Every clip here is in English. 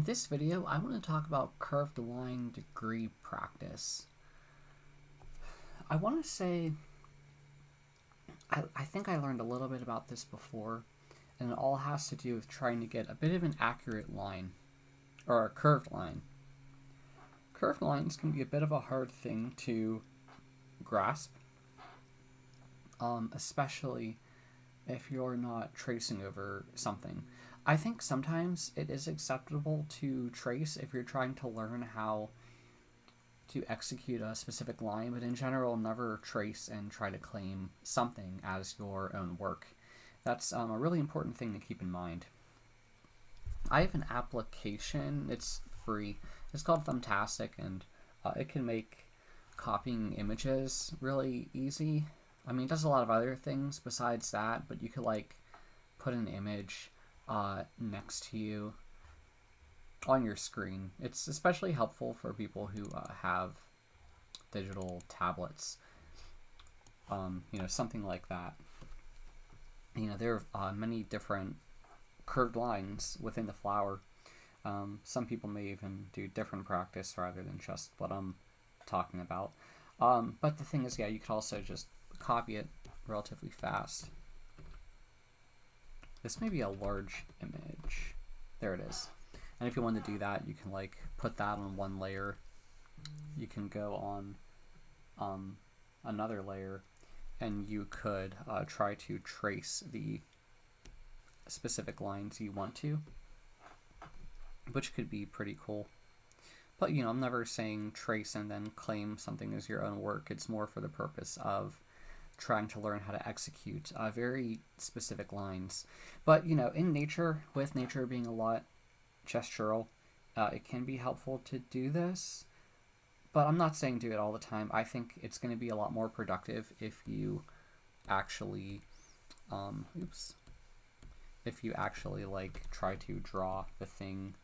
In this video, I want to talk about curved line degree practice. I want to say, I think I learned a little bit about this before, and it all has to do with trying to get a bit of an accurate line, or a curved line. Curved lines can be a bit of a hard thing to grasp, especially if you're not tracing over something. I think sometimes it is acceptable to trace if you're trying to learn how to execute a specific line, but in general, never trace and try to claim something as your own work. That's a really important thing to keep in mind. I have an application, it's free, it's called Thumbtastic, and it can make copying images really easy. I mean, it does a lot of other things besides that, but you could put an image next to you on your screen. It's especially helpful for people who have digital tablets, something like that. There are many different curved lines within the flower. Some people may even do different practice rather than just what I'm talking about. But the thing is, you could also just copy it relatively fast. This may be a large image. There it is. And if you want to do that, you can put that on one layer. You can go on another layer, and you could try to trace the specific lines you want to, which could be pretty cool. But I'm never saying trace and then claim something as your own work. It's more for the purpose of trying to learn how to execute very specific lines. But in nature, with nature being a lot gestural, it can be helpful to do this, but I'm not saying do it all the time. I think it's going to be a lot more productive if you actually try to draw the thing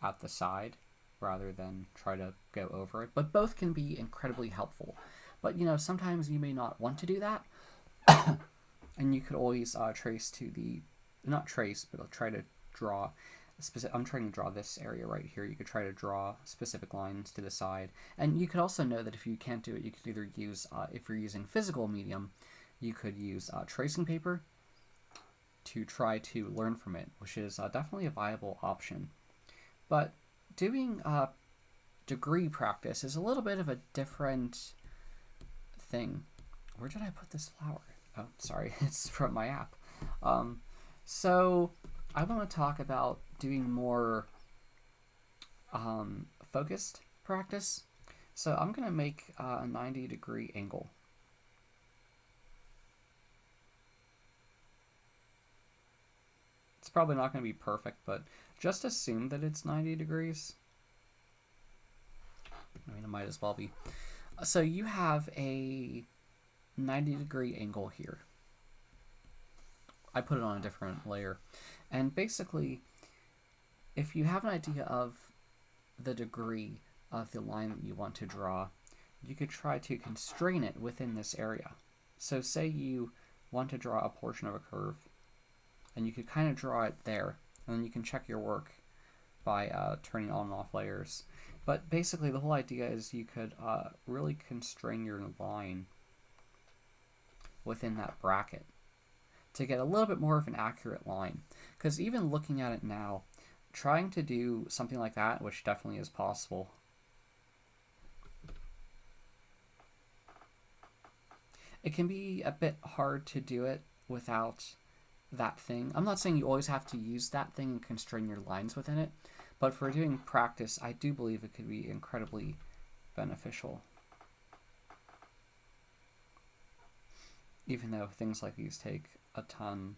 at the side rather than try to go over it. But both can be incredibly helpful. But sometimes you may not want to do that, and you could always trace to the, not trace, but I'll try to draw I'm trying to draw this area right here. You could try to draw specific lines to the side. And you could also know that if you can't do it, you could either use, if you're using physical medium, you could use tracing paper to try to learn from it, which is definitely a viable option. But doing degree practice is a little bit of a different thing. Where did I put this flower? Oh, sorry, it's from my app. So I want to talk about doing more focused practice. So I'm going to make a 90-degree angle. It's probably not going to be perfect, but just assume that it's 90 degrees. I mean, it might as well be. So you have a 90-degree angle here. I put it on a different layer. And basically, if you have an idea of the degree of the line that you want to draw, you could try to constrain it within this area. So say you want to draw a portion of a curve, and you could kind of draw it there, and then you can check your work by turning on and off layers. But basically, the whole idea is you could really constrain your line within that bracket to get a little bit more of an accurate line. Because even looking at it now, trying to do something like that, which definitely is possible, it can be a bit hard to do it without that thing. I'm not saying you always have to use that thing and constrain your lines within it, but for doing practice, I do believe it could be incredibly beneficial. Even though things like these take a ton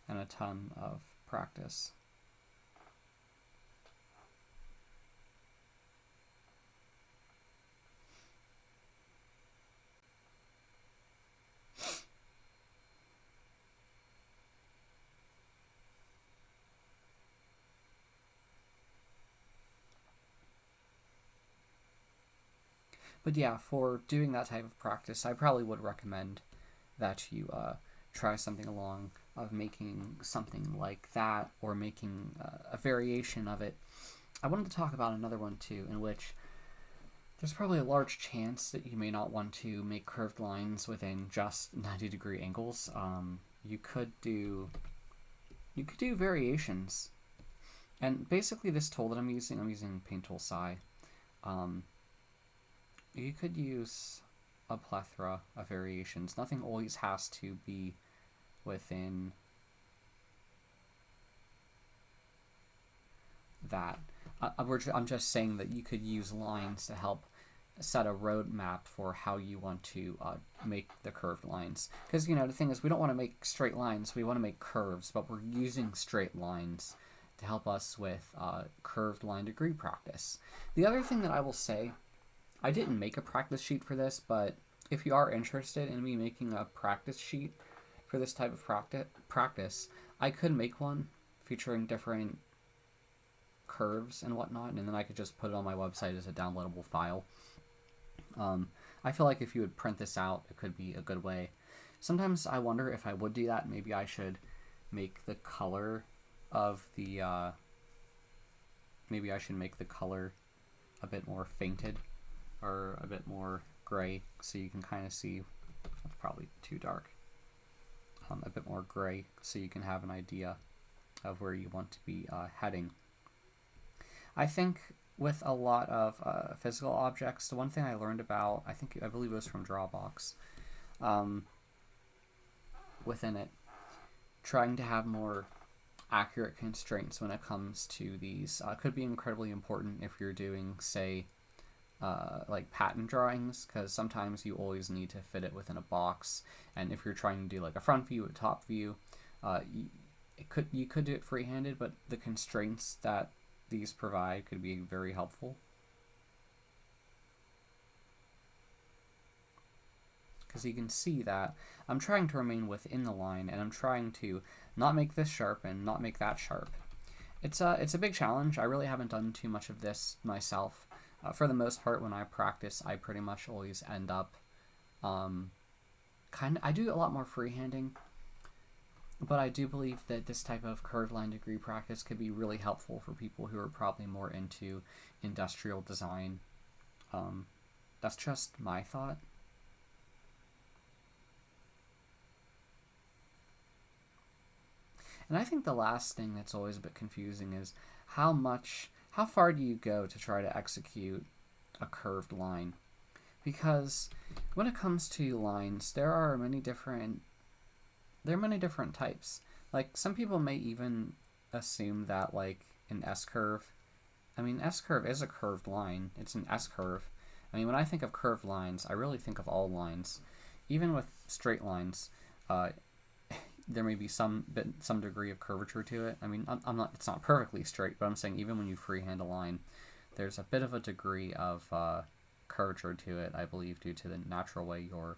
and a ton of practice. But yeah, for doing that type of practice, I probably would recommend that you try something along of making something like that, or making a variation of it, I wanted to talk about another one too, in which there's probably a large chance that you may not want to make curved lines within just 90-degree angles. You could do variations, and basically this tool that I'm using Paint Tool Psi. You could use a plethora of variations. Nothing always has to be within that. I'm just saying that you could use lines to help set a roadmap for how you want to make the curved lines. Because, the thing is, we don't want to make straight lines, we want to make curves, but we're using straight lines to help us with curved line degree practice. The other thing that I will say, I didn't make a practice sheet for this, but if you are interested in me making a practice sheet for this type of practice, I could make one featuring different curves and whatnot, and then I could just put it on my website as a downloadable file. I feel like if you would print this out, it could be a good way. Sometimes I wonder if I would do that, maybe I should make the color of the, maybe I should make the color a bit more fainted, or a bit more gray, so you can kind of see, that's probably too dark, a bit more gray, so you can have an idea of where you want to be heading. I think with a lot of physical objects, the one thing I learned about, I believe it was from Drawbox, within it, trying to have more accurate constraints when it comes to these could be incredibly important if you're doing, say, like pattern drawings, because sometimes you always need to fit it within a box, and if you're trying to do like a front view, a top view, you could do it free-handed, but the constraints that these provide could be very helpful. Because you can see that I'm trying to remain within the line, and I'm trying to not make this sharp and not make that sharp. It's a big challenge. I really haven't done too much of this myself. For the most part, when I practice, I pretty much always end up I do a lot more freehanding, but I do believe that this type of curved line degree practice could be really helpful for people who are probably more into industrial design. That's just my thought. And I think the last thing that's always a bit confusing is how far do you go to try to execute a curved line? Because when it comes to lines, there are many different types. Like, some people may even assume that, like, an S-curve, S-curve is a curved line. It's an S-curve. When I think of curved lines, I really think of all lines. Even with straight lines, there may be some degree of curvature to it. It's not perfectly straight, but I'm saying even when you freehand a line, there's a bit of a degree of curvature to it, I believe, due to the natural way your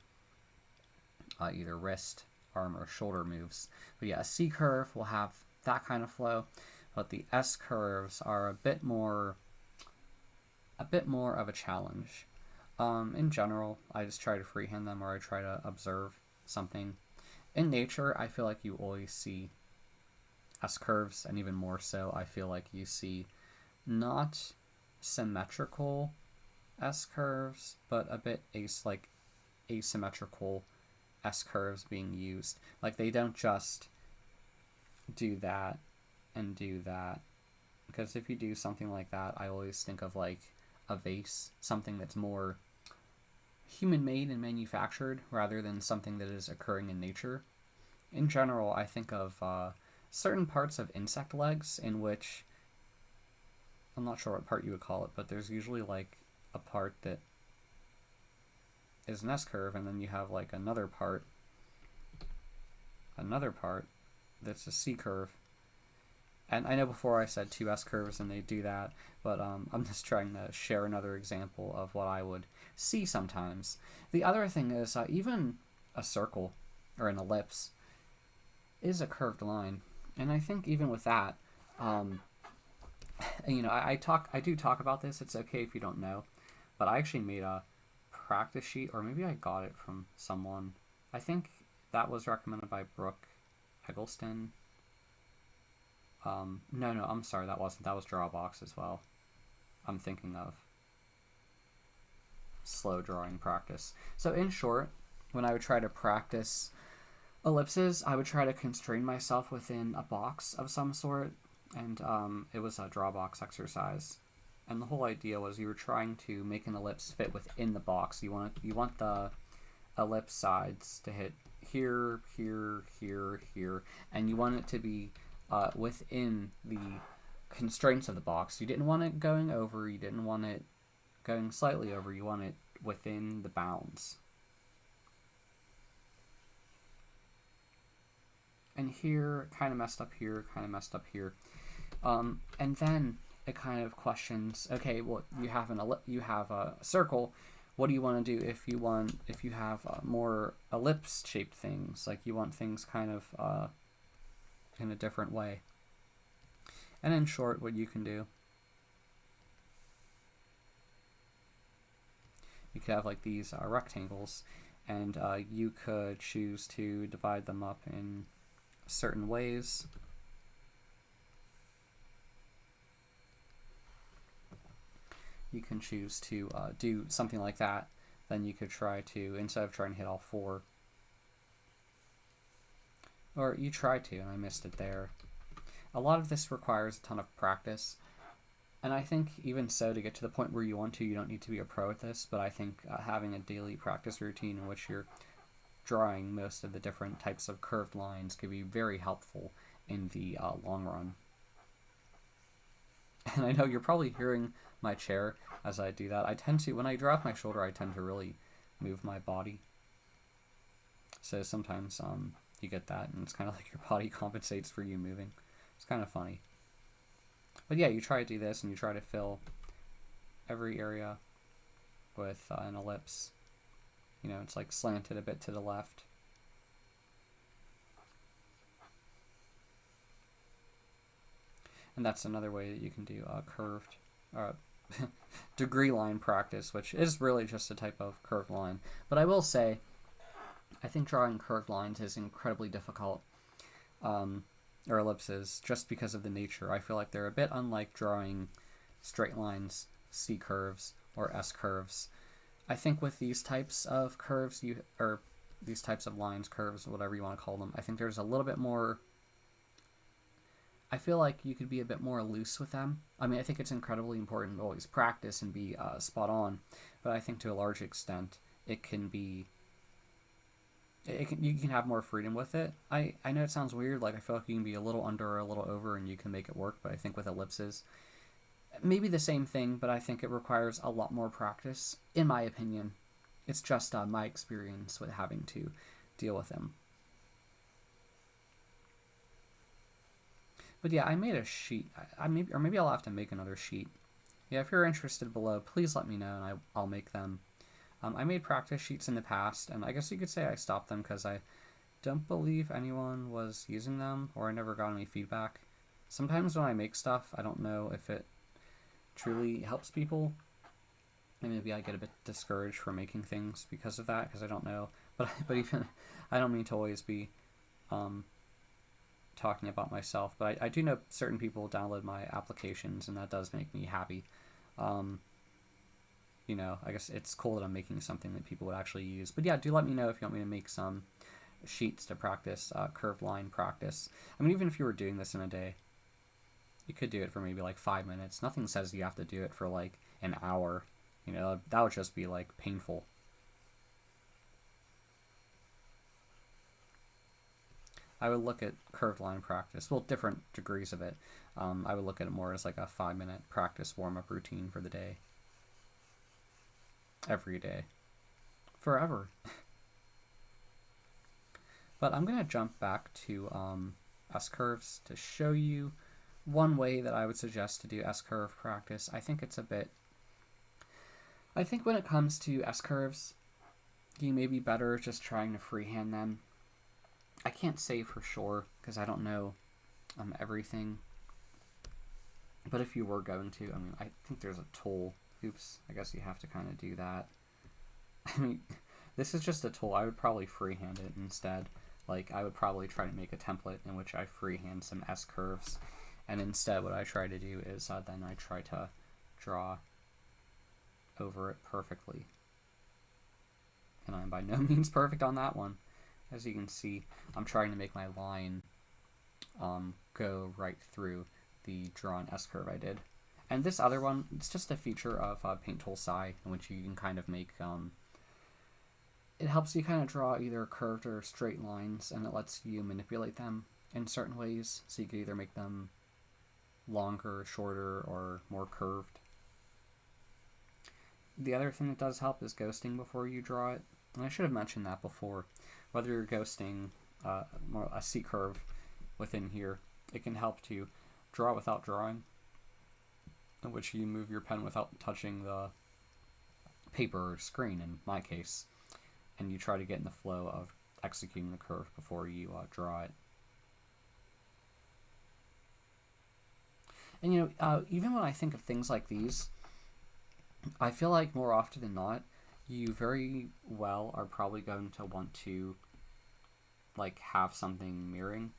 either wrist, arm, or shoulder moves. But yeah, a C curve will have that kind of flow, but the S curves are a bit more of a challenge. In general, I just try to freehand them, or I try to observe something. In nature, I feel like you always see S curves, and even more so, I feel like you see not symmetrical S curves, but a bit asymmetrical S curves being used. Like, they don't just do that and do that, because if you do something like that, I always think of like a vase, something that's more human-made and manufactured rather than something that is occurring in nature. In general, I think of certain parts of insect legs, in which, I'm not sure what part you would call it, but there's usually like a part that is an S-curve, and then you have like another part that's a C-curve. And I know before I said two S-curves and they do that, but I'm just trying to share another example of what I would see sometimes. The other thing is even a circle or an ellipse is a curved line, and I think even with that, I do talk about this. It's okay if you don't know, but I actually made a practice sheet, or maybe I got it from someone. I think that was recommended by Brooke Eggleston. No, I'm sorry, that wasn't. That was Drawbox as well. I'm thinking of slow drawing practice. So in short, when I would try to practice ellipses, I would try to constrain myself within a box of some sort, and it was a Drawbox exercise. And the whole idea was you were trying to make an ellipse fit within the box. You want the ellipse sides to hit here, here, here, here, and you want it to be within the constraints of the box. You didn't want it going over, you didn't want it going slightly over, you want it within the bounds. And here, kind of messed up here, kind of messed up here. And then it kind of questions, okay, well, you have a circle. What do you want to do if you have more ellipse-shaped things? Like you want things kind of in a different way. And in short, what you can do, you could have like these rectangles, and you could choose to divide them up in certain ways. You can choose to do something like that. Then you could try to, instead of trying to hit all four, or you tried to and I missed it there. A lot of this requires a ton of practice, and I think even so, to get to the point where you want to, you don't need to be a pro at this, but I think having a daily practice routine in which you're drawing most of the different types of curved lines could be very helpful in the long run. And I know you're probably hearing my chair as I do that. I tend to, when I draw off my shoulder, I tend to really move my body. So sometimes you get that, and it's kind of like your body compensates for you moving. It's kind of funny. But yeah, you try to do this, and you try to fill every area with an ellipse. You know, it's like slanted a bit to the left. And that's another way that you can do curved degree line practice, which is really just a type of curved line. But I will say, I think drawing curved lines is incredibly difficult, or ellipses, just because of the nature. I feel like they're a bit unlike drawing straight lines, C curves, or S curves. I think with these types of curves, or these types of lines, curves, whatever you want to call them, I think there's a little bit more, I feel like you could be a bit more loose with them. I mean, I think it's incredibly important to always practice and be spot on, but I think to a large extent it can be, you can have more freedom with it. I know it sounds weird, like I feel like you can be a little under or a little over and you can make it work, but I think with ellipses, maybe the same thing, but I think it requires a lot more practice, in my opinion. It's just my experience with having to deal with them. But yeah, I made a sheet. Maybe I'll have to make another sheet. Yeah, if you're interested below, please let me know and I'll make them. I made practice sheets in the past, and I guess you could say I stopped them because I don't believe anyone was using them, or I never got any feedback. Sometimes when I make stuff, I don't know if it truly helps people, and maybe I get a bit discouraged from making things because of that, because I don't know. But even, I don't mean to always be talking about myself, but I do know certain people download my applications, and that does make me happy. You know, I guess it's cool that I'm making something that people would actually use. But yeah, do let me know if you want me to make some sheets to practice curved line practice. I mean, even if you were doing this in a day, you could do it for maybe like 5 minutes. Nothing says you have to do it for like an hour. You know, that would just be like painful. I would look at curved line practice, well, different degrees of it. I would look at it more as like a 5-minute practice warm-up routine for the day. Every day. Forever. But I'm going to jump back to S-curves to show you one way that I would suggest to do S-curve practice. I think when it comes to S-curves, you may be better just trying to freehand them. I can't say for sure because I don't know everything. But if you were going to, I mean, I think there's a tool. Oops, I guess you have to kind of do that. I mean, this is just a tool. I would probably freehand it instead. Like, I would probably try to make a template in which I freehand some S-curves, and instead what I try to do is then I try to draw over it perfectly. And I'm by no means perfect on that one. As you can see, I'm trying to make my line go right through the drawn S-curve I did. And this other one, it's just a feature of Paint Tool Sai, in which you can kind of make, it helps you kind of draw either curved or straight lines, and it lets you manipulate them in certain ways, so you can either make them longer, shorter, or more curved. The other thing that does help is ghosting before you draw it, and I should have mentioned that before. Whether you're ghosting a C-curve within here, it can help to draw without drawing, in which you move your pen without touching the paper or screen, in my case, and you try to get in the flow of executing the curve before you draw it. And even when I think of things like these, I feel like more often than not, you very well are probably going to want to like have something mirroring.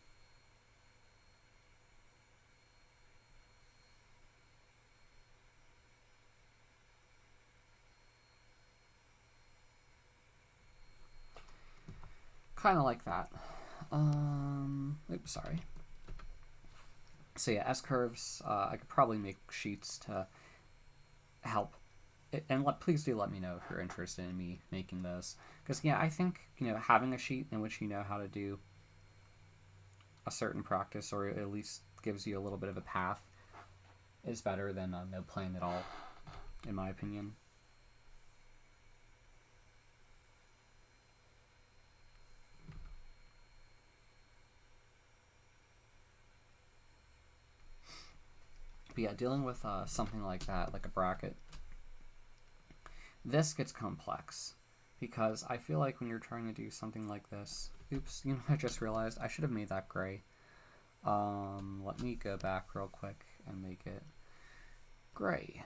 Kind of like that. Oops, sorry. So yeah, S-curves, I could probably make sheets to help. And please do let me know if you're interested in me making those. Because yeah, I think, having a sheet in which you know how to do a certain practice, or at least gives you a little bit of a path, is better than no plan at all, in my opinion. But yeah, dealing with something like that, like a bracket, this gets complex, because I feel like when you're trying to do something like this, oops, I just realized I should have made that gray. Let me go back real quick and make it gray.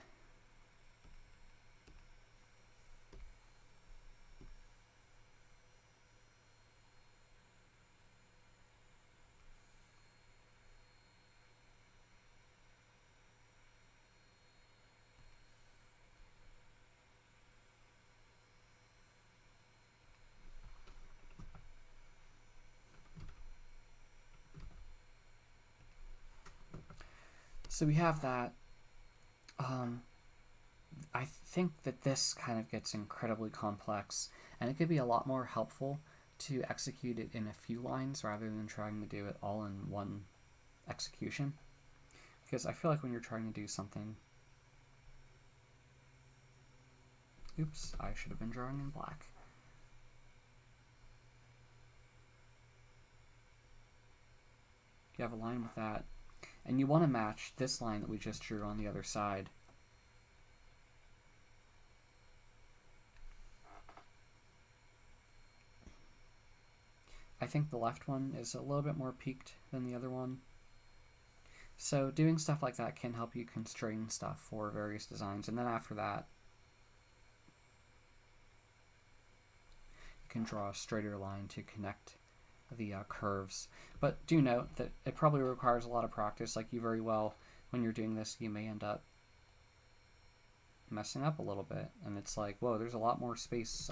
So we have that. I think that this kind of gets incredibly complex, and it could be a lot more helpful to execute it in a few lines rather than trying to do it all in one execution. Because I feel like when you're trying to do something... Oops, I should have been drawing in black. You have a line with that, and you want to match this line that we just drew on the other side. I think the left one is a little bit more peaked than the other one. So doing stuff like that can help you constrain stuff for various designs, and then after that, you can draw a straighter line to connect the curves. But do note that it probably requires a lot of practice. Like, you very well, when you're doing this, you may end up messing up a little bit, and it's like, whoa, there's a lot more space.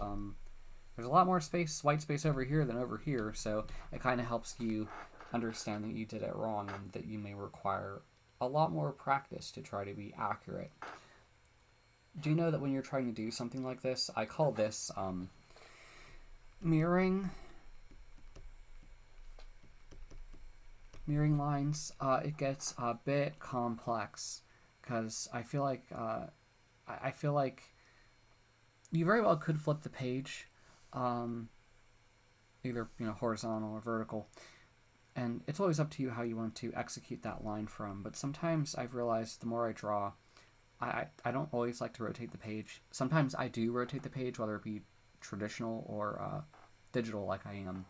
There's a lot more white space over here than over here, so it kind of helps you understand that you did it wrong and that you may require a lot more practice to try to be accurate. Do you know that when you're trying to do something like this, I call this mirroring lines? It gets a bit complex, because I feel like you very well could flip the page, either horizontal or vertical, and it's always up to you how you want to execute that line from. But sometimes I've realized the more I draw, I don't always like to rotate the page. Sometimes I do rotate the page, whether it be traditional or digital, like I am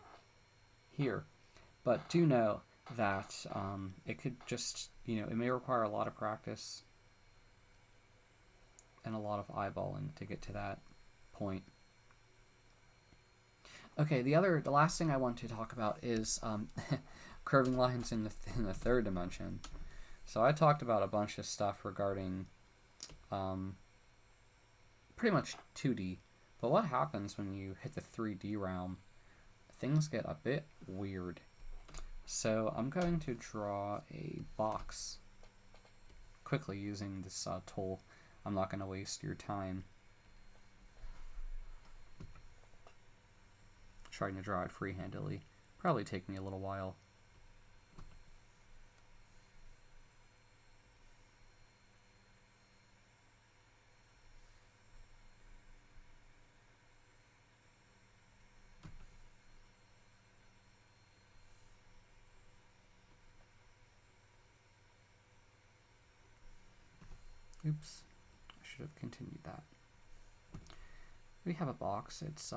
here. But do know that it could just, it may require a lot of practice and a lot of eyeballing to get to that point. Okay, the last thing I want to talk about is curving lines in the third dimension. So I talked about a bunch of stuff regarding pretty much 2D, but what happens when you hit the 3D realm? Things get a bit weird. So I'm going to draw a box quickly using this tool. I'm not going to waste your time trying to draw it freehandedly. Probably take me a little while. Oops, I should have continued that. We have a box. It's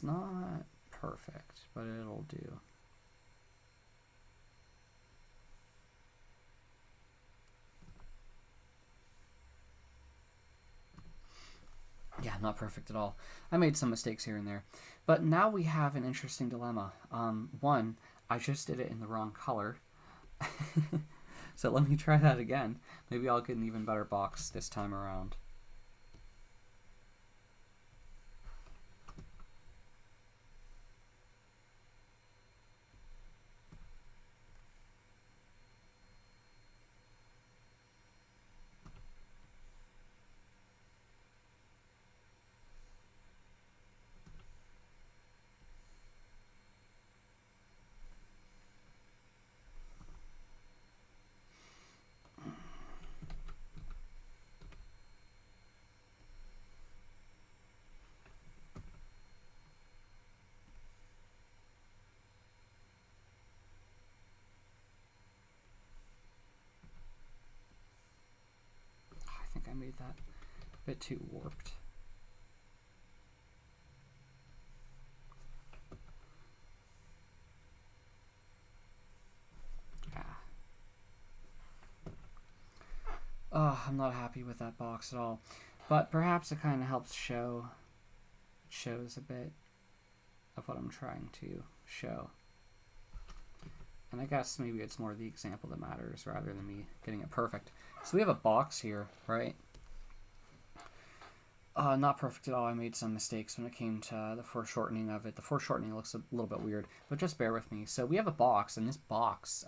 not perfect, but it'll do. Yeah, not perfect at all. I made some mistakes here and there. But now we have an interesting dilemma. One, I just did it in the wrong color. So let me try that again. Maybe I'll get an even better box this time around. I think I made that a bit too warped. I'm not happy with that box at all. But perhaps it kind of helps shows a bit of what I'm trying to show. And I guess maybe it's more the example that matters rather than me getting it perfect. So we have a box here, right? Not perfect at all. I made some mistakes when it came to the foreshortening of it. The foreshortening looks a little bit weird, but just bear with me. So we have a box, and this box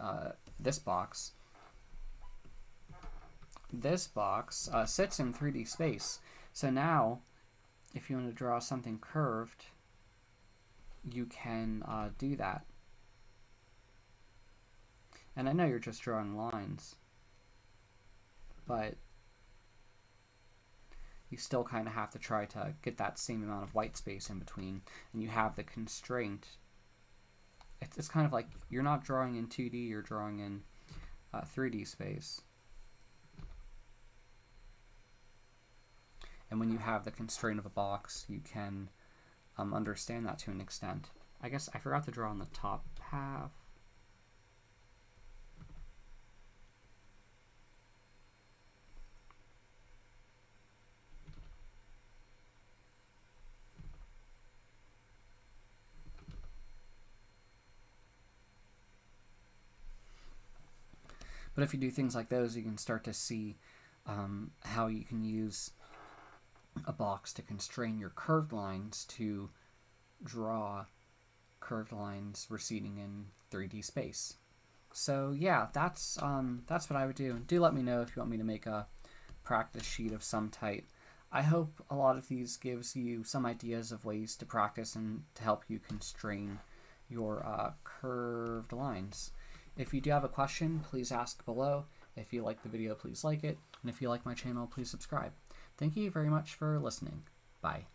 sits in 3D space. So now, if you want to draw something curved, you can do that. And I know you're just drawing lines, but you still kind of have to try to get that same amount of white space in between, and you have the constraint. It's kind of like you're not drawing in 2D, you're drawing in 3D space. And when you have the constraint of a box, you can understand that to an extent. I guess I forgot to draw on the top half. But if you do things like those, you can start to see how you can use a box to constrain your curved lines to draw curved lines receding in 3D space. So yeah, that's what I would do. Do let me know if you want me to make a practice sheet of some type. I hope a lot of these gives you some ideas of ways to practice and to help you constrain your curved lines. If you do have a question, please ask below. If you like the video, please like it. And if you like my channel, please subscribe. Thank you very much for listening. Bye.